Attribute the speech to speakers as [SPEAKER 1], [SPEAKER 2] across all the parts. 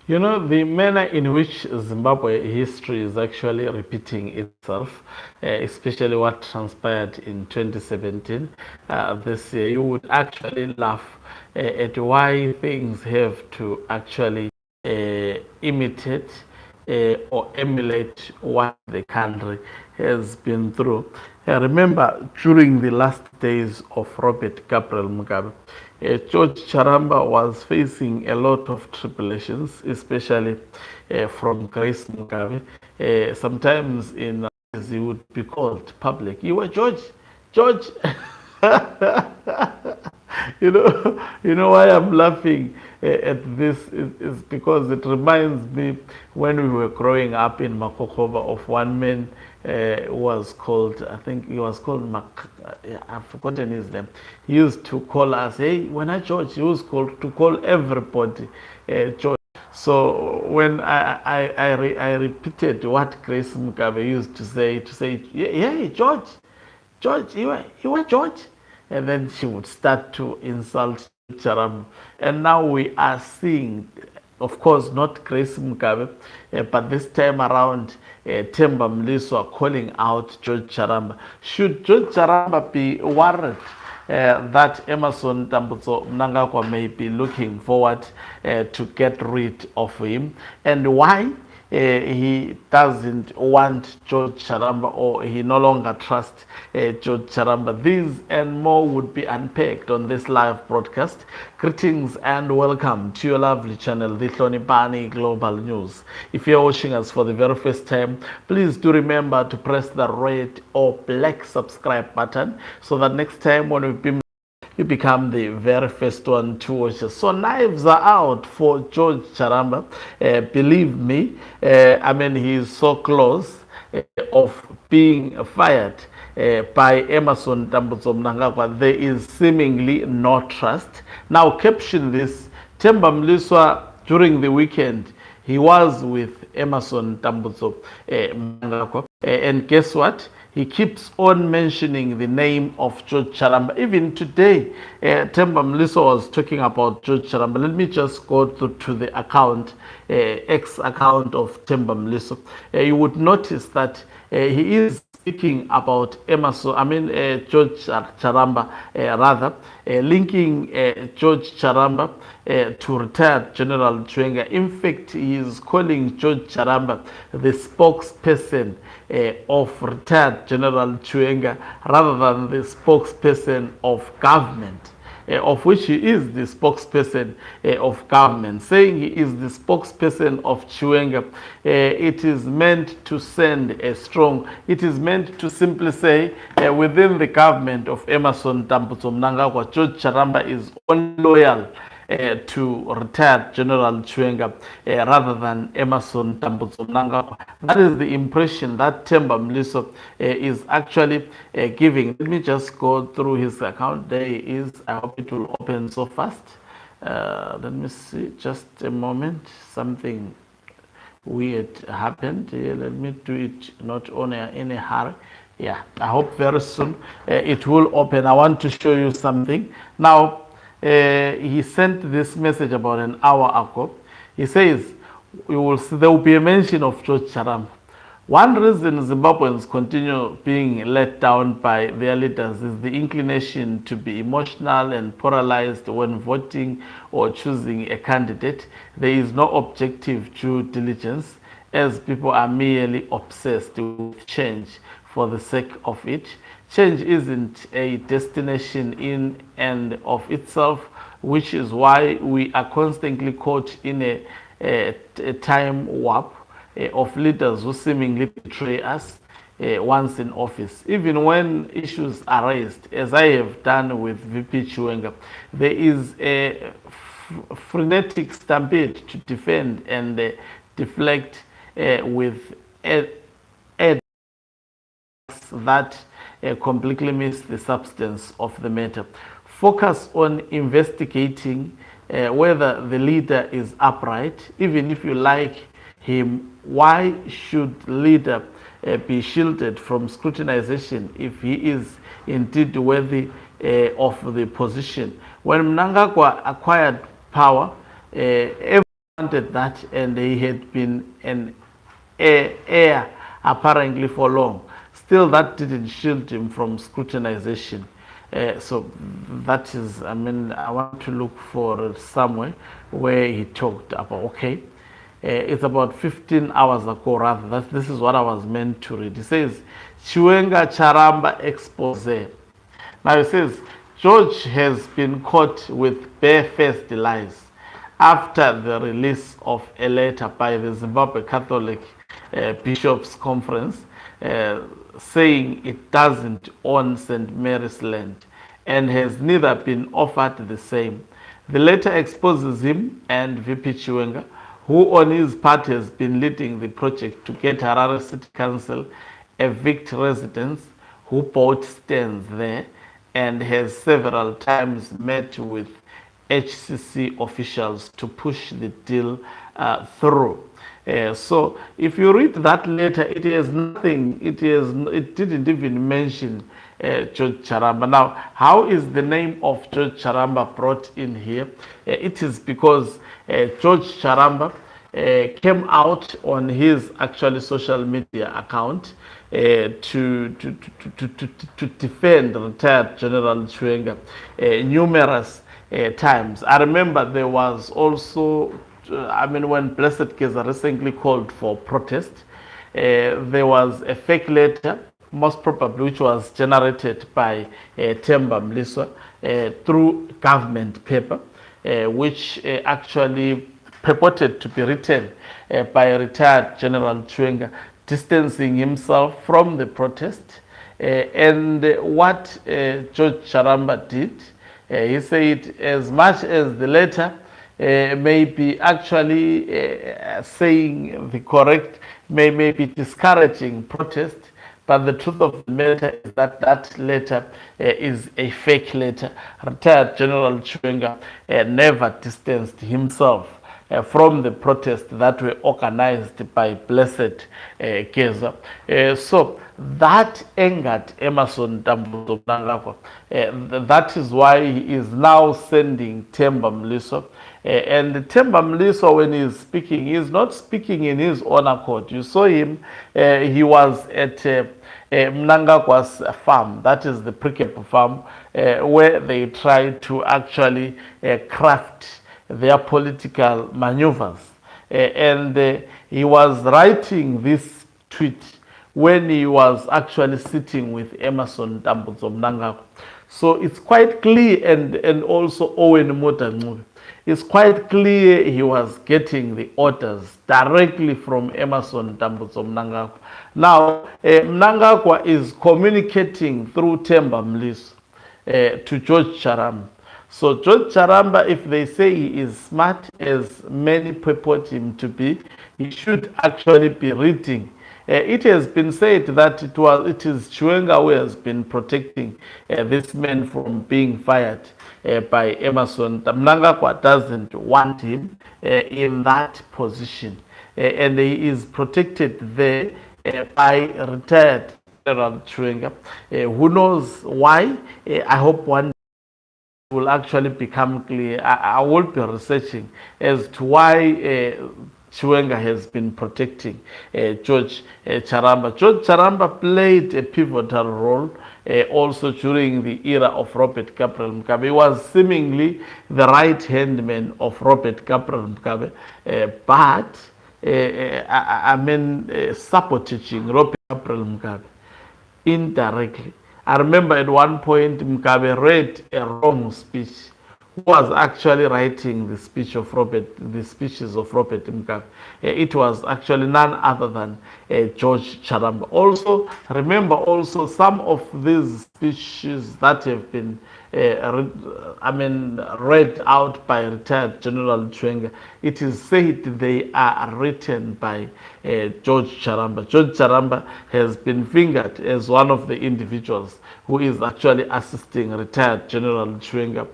[SPEAKER 1] You know, the manner in which Zimbabwe history is actually repeating itself, especially what transpired in 2017, this year, you would actually laugh at why things have to actually imitate or emulate what the country has been through. Remember, during the last days of Robert Gabriel Mugabe, George Charamba was facing a lot of tribulations, especially from Grace Mugabe. Sometimes in he would be called public. You were George, George. You know why I'm laughing at this is because it reminds me when we were growing up in Makokoba of one man who was called, I think he was called I've forgotten his name. He used to call us, hey, when I George, he was called to call everybody George. So when I repeated what Grace Mugabe used to say, yeah, George, George, you were George. And then she would start to insult Charam. And now we are seeing, of course, not Grace Mugabe, but this time around, Themba Mliswa calling out George Charamba. Should George Charamba be worried that Emerson Tambutso Mnangagwa may be looking forward to get rid of him? And why? He doesn't want George Charamba, or he no longer trusts George Charamba. These and more would be unpacked on this live broadcast. Greetings and welcome to your lovely channel, the Hlonipani Global News. If you're watching us for the very first time, please do remember to press the red or black subscribe button so that next time when we beam, you become the very first one to watch us. So knives are out for George Charamba. Believe me, I mean, he is so close of being fired by Emerson Tambutso Mnangagwa. There is seemingly no trust. Now caption this, Themba Mliswa during the weekend, he was with Emerson Tambutso Mnangagwa. And guess what? He keeps on mentioning the name of George Charamba. Even today, Themba Mliswa was talking about George Charamba. Let me just go to the account, X account of Themba Mliswa. You would notice that he is speaking about George Charamba, linking George Charamba to retired General Chwenga. In fact, he is calling George Charamba the spokesperson of retired General Chwenga rather than the spokesperson of government. Of which he is the spokesperson of government. Saying he is the spokesperson of Chwenga, it is meant to send a strong, it is meant to simply say within the government of Emerson Tambutso Mnangagwa, George Charamba is only loyal to retired General Chwenga rather than Emerson Tambutso Mnangagwa. That is the impression that Themba Mliswa is actually giving. Let me just go through his account. There he is. I hope it will open so fast. Let me see. Just a moment. Something weird happened. Let me do it not on in a hurry. Yeah, I hope very soon it will open. I want to show you something. Now, he sent this message about an hour ago. He says, you will see there will be a mention of George Charamba. One reason Zimbabweans continue being let down by their leaders is the inclination to be emotional and polarized when voting or choosing a candidate. There is no objective due diligence, as people are merely obsessed with change for the sake of it. Change isn't a destination in and of itself, which is why we are constantly caught in a time warp of leaders who seemingly betray us once in office. Even when issues are raised, as I have done with VP Chwenga, there is a frenetic stampede to defend and deflect with that completely miss the substance of the matter. Focus on investigating whether the leader is upright. Even if you like him, why should leader be shielded from scrutinization if he is indeed worthy of the position? When Mnangagwa acquired power, wanted that, and he had been an heir apparently for long. Still, that didn't shield him from scrutinization. So that is, I mean, I want to look for somewhere where he talked about, okay, it's about 15 hours ago, rather. This is what I was meant to read. He says, Chiwenga Charamba expose. Now he says, George has been caught with barefaced lies after the release of a letter by the Zimbabwe Catholic Bishops' Conference saying it doesn't own St. Mary's land and has neither been offered the same. The letter exposes him and VP Chiwenga, who on his part has been leading the project to get Harare City Council evict residents who bought stands there and has several times met with HCC officials to push the deal through. So if you read that letter, it has nothing, it didn't even mention George Charamba. Now, how is the name of George Charamba brought in here? It is because George Charamba came out on his actually social media account to defend retired General Chiwenga numerous times. I remember there was also, I mean, when Blessed Keza recently called for protest, there was a fake letter, most probably which was generated by Themba Mliswa through government paper, which actually purported to be written by retired General Chiwenga, distancing himself from the protest. And what George Charamba did, he said, as much as the letter may be actually saying the correct, may be discouraging protest, but the truth of the matter is that that letter is a fake letter. Retired General Chiwenga never distanced himself from the protests that were organized by Blessed Keza. So that angered Emerson Mnangagwa. That is why he is now sending Themba Mliswa. And Themba Mliswa, when he is speaking, he is not speaking in his own accord. You saw him, he was at Mnangagwa's farm, that is the Prikep farm, where they tried to actually craft their political maneuvers. And he was writing this tweet when he was actually sitting with Emerson Mnangagwa. So it's quite clear, and also Owen Motangubi, it's quite clear he was getting the orders directly from Emerson Mnangagwa. Now, Mnangagwa is communicating through Themba Mliswa to George Charamba. So George Charamba, if they say he is smart, as many purport him to be, he should actually be reading. It has been said that it is Chiwenga who has been protecting this man from being fired by Emerson. Mnangagwa doesn't want him in that position, and he is protected there by retired General Chiwenga. Who knows why? I hope one will actually become clear. I will be researching as to why Chiwenga has been protecting George Charamba. George Charamba played a pivotal role also during the era of Robert Gabriel Mugabe. He was seemingly the right-hand man of Robert Gabriel Mugabe, but sabotaging Robert Gabriel Mugabe indirectly. I remember at one point Mugabe read a wrong speech. Who was actually writing the speeches of Robert Mugabe? It was actually none other than George Charamba. Also, remember also some of these speeches that have been read out by retired General Chiwenga, it is said they are written by George Charamba. George Charamba has been fingered as one of the individuals who is actually assisting retired General Chiwenga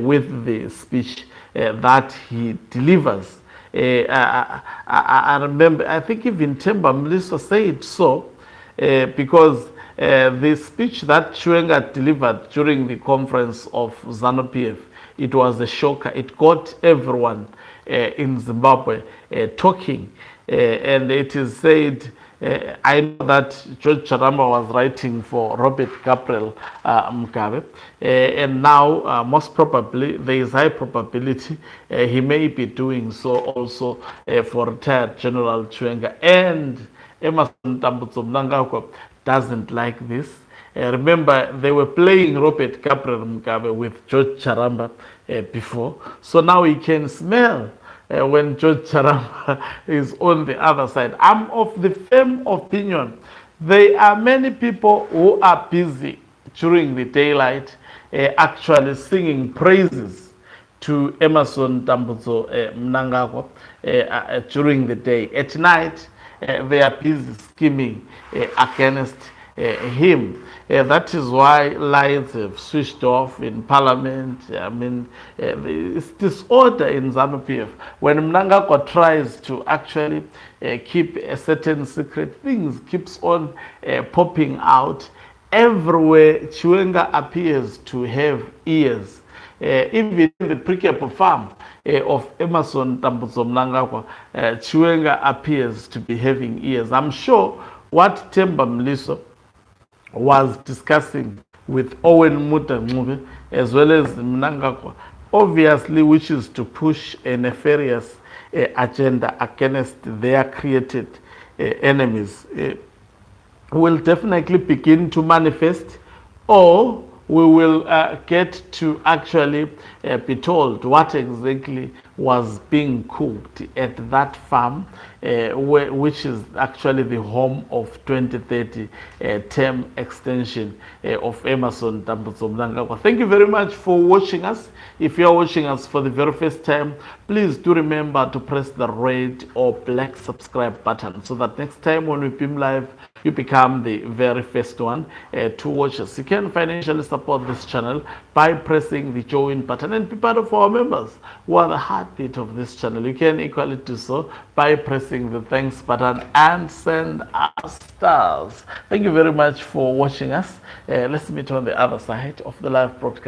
[SPEAKER 1] with the speech that he delivers. I remember, I think even Themba Mliswa said so, because the speech that Chiwenga delivered during the conference of ZANU-PF, it was a shocker. It got everyone in Zimbabwe talking. And it is said, I know that George Charamba was writing for Robert Gabriel Mugabe, and now most probably there is high probability he may be doing so also for retired General Chiwenga. And Emerson Mnangagwa doesn't like this. Remember, they were playing Robert Gabriel Mugabe with George Charamba before, so now he can smell when George Charamba is on the other side. I'm of the firm opinion there are many people who are busy during the daylight actually singing praises to Emerson Mnangagwa during the day. At night, they are busy scheming against him. That is why lights have switched off in parliament. I mean, it's disorder in ZANU-PF. When Mnangagwa tries to actually keep a certain secret, things keeps on popping out. Everywhere Chiwenga appears to have ears. Even in the Prikepo farm of Emerson Mnangagwa, Chiwenga appears to be having ears. I'm sure what Themba Mliso was discussing with Owen Mutangube as well as Mnangagwa obviously wishes to push a nefarious agenda against their created enemies. Will definitely begin to manifest, or we will get to actually be told what exactly was being cooked at that farm, which is actually the home of 2030 term extension of Emerson Mnangagwa. Thank you very much for watching us. If you are watching us for the very first time, please do remember to press the red or black subscribe button so that next time when we beam live, you become the very first one to watch us. You can financially support this channel by pressing the join button and be part of our members who are the heartbeat of this channel. You can equally do so by pressing the thanks button and send us stars. Thank you very much for watching us. Let's meet on the other side of the live broadcast.